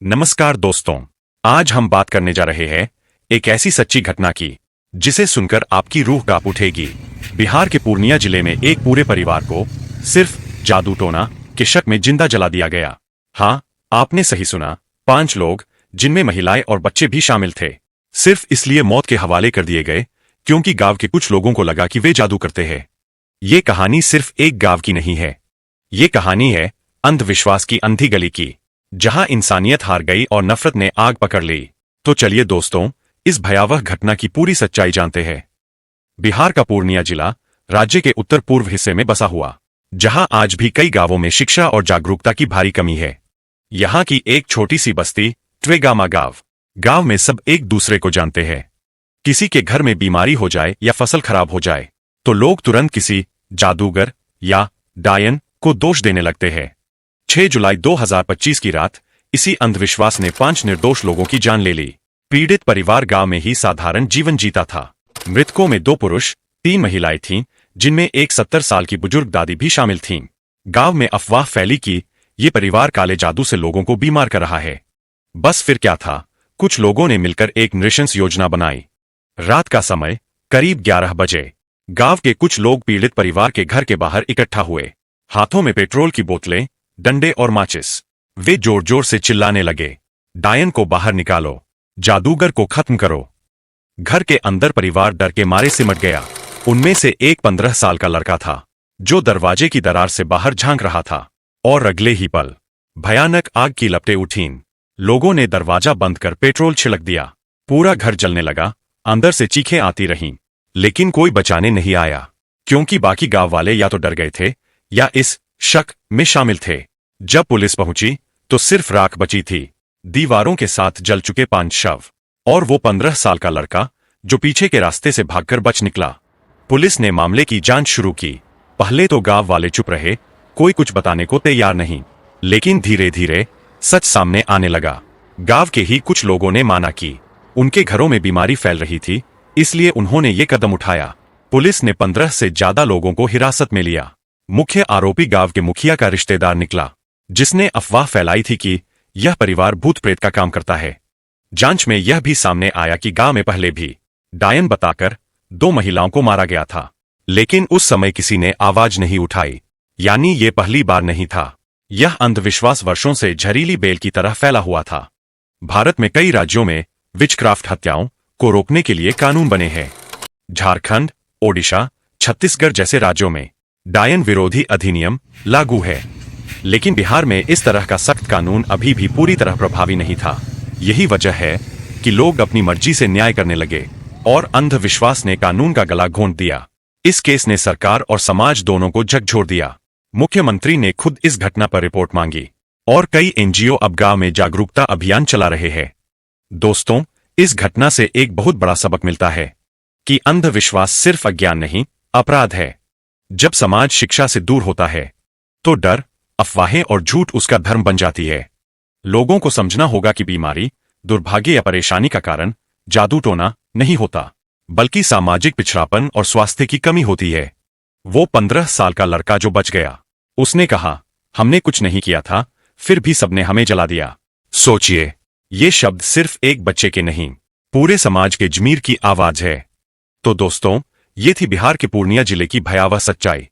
नमस्कार दोस्तों, आज हम बात करने जा रहे हैं एक ऐसी सच्ची घटना की जिसे सुनकर आपकी रूह कांप उठेगी। बिहार के पूर्णिया जिले में एक पूरे परिवार को सिर्फ जादू टोना के शक में जिंदा जला दिया गया। हाँ, आपने सही सुना, 5 लोग, जिनमें महिलाएं और बच्चे भी शामिल थे, सिर्फ इसलिए मौत के हवाले कर दिए गए क्योंकि गांव के कुछ लोगों को लगा कि वे जादू करते हैं। ये कहानी सिर्फ एक गांव की नहीं है, ये कहानी है अंधविश्वास की अंधी गली की, जहां इंसानियत हार गई और नफरत ने आग पकड़ ली। तो चलिए दोस्तों, इस भयावह घटना की पूरी सच्चाई जानते हैं। बिहार का पूर्णिया जिला राज्य के उत्तर पूर्व हिस्से में बसा हुआ, जहां आज भी कई गांवों में शिक्षा और जागरूकता की भारी कमी है। यहां की एक छोटी सी बस्ती ट्वेगामा गांव में सब एक दूसरे को जानते हैं। किसी के घर में बीमारी हो जाए या फसल खराब हो जाए तो लोग तुरंत किसी जादूगर या डायन को दोष देने लगते हैं। 6 जुलाई 2025 की रात इसी अंधविश्वास ने 5 निर्दोष लोगों की जान ले ली। पीड़ित परिवार गांव में ही साधारण जीवन जीता था। मृतकों में 2 पुरुष 3 महिलाएं थीं, जिनमें एक 70 साल की बुजुर्ग दादी भी शामिल थीं। गांव में अफवाह फैली कि ये परिवार काले जादू से लोगों को बीमार कर रहा है। बस फिर क्या था, कुछ लोगों ने मिलकर एक नृशंस योजना बनाई। रात का समय करीब 11 बजे गांव के कुछ लोग पीड़ित परिवार के घर के बाहर इकट्ठा हुए। हाथों में पेट्रोल की बोतलें, डंडे और माचिस। वे जोर जोर से चिल्लाने लगे, डायन को बाहर निकालो, जादूगर को खत्म करो। घर के अंदर परिवार डर के मारे सिमट गया। उनमें से एक 15 साल का लड़का था, जो दरवाजे की दरार से बाहर झांक रहा था। और अगले ही पल भयानक आग की लपटें उठीं। लोगों ने दरवाजा बंद कर पेट्रोल छिड़क दिया। पूरा घर जलने लगा। अंदर से चीखें आती रहीं, लेकिन कोई बचाने नहीं आया, क्योंकि बाकी गांव वाले या तो डर गए थे या इस शक में शामिल थे। जब पुलिस पहुंची तो सिर्फ राख बची थी, दीवारों के साथ जल चुके 5 शव, और वो 15 साल का लड़का जो पीछे के रास्ते से भागकर बच निकला। पुलिस ने मामले की जांच शुरू की। पहले तो गांव वाले चुप रहे, कोई कुछ बताने को तैयार नहीं, लेकिन धीरे धीरे सच सामने आने लगा। गांव के ही कुछ लोगों ने माना कि उनके घरों में बीमारी फैल रही थी, इसलिए उन्होंने ये कदम उठाया। पुलिस ने 15 से ज्यादा लोगों को हिरासत में लिया। मुख्य आरोपी गांव के मुखिया का रिश्तेदार निकला, जिसने अफवाह फैलाई थी कि यह परिवार भूत प्रेत का काम करता है। जांच में यह भी सामने आया कि गांव में पहले भी डायन बताकर 2 महिलाओं को मारा गया था, लेकिन उस समय किसी ने आवाज नहीं उठाई। यानी ये पहली बार नहीं था। यह अंधविश्वास वर्षों से जहरीली बेल की तरह फैला हुआ था। भारत में कई राज्यों में विचक्राफ्ट हत्याओं को रोकने के लिए कानून बने हैं। झारखंड, ओडिशा, छत्तीसगढ़ जैसे राज्यों में डायन विरोधी अधिनियम लागू है, लेकिन बिहार में इस तरह का सख्त कानून अभी भी पूरी तरह प्रभावी नहीं था। यही वजह है कि लोग अपनी मर्जी से न्याय करने लगे और अंधविश्वास ने कानून का गला घोंट दिया। इस केस ने सरकार और समाज दोनों को झकझोर दिया। मुख्यमंत्री ने खुद इस घटना पर रिपोर्ट मांगी और कई एनजीओ अब गांव में जागरूकता अभियान चला रहे हैं। दोस्तों, इस घटना से एक बहुत बड़ा सबक मिलता है कि अंधविश्वास सिर्फ अज्ञान नहीं, अपराध है। जब समाज शिक्षा से दूर होता है तो डर, अफवाहें और झूठ उसका धर्म बन जाती है। लोगों को समझना होगा कि बीमारी, दुर्भाग्य या परेशानी का कारण जादू टोना नहीं होता, बल्कि सामाजिक पिछड़ापन और स्वास्थ्य की कमी होती है। वो 15 साल का लड़का जो बच गया, उसने कहा, हमने कुछ नहीं किया था, फिर भी सबने हमें जला दिया। सोचिए, ये शब्द सिर्फ एक बच्चे के नहीं, पूरे समाज के जमीर की आवाज है। तो दोस्तों, ये थी बिहार के पूर्णिया जिले की भयावह सच्चाई।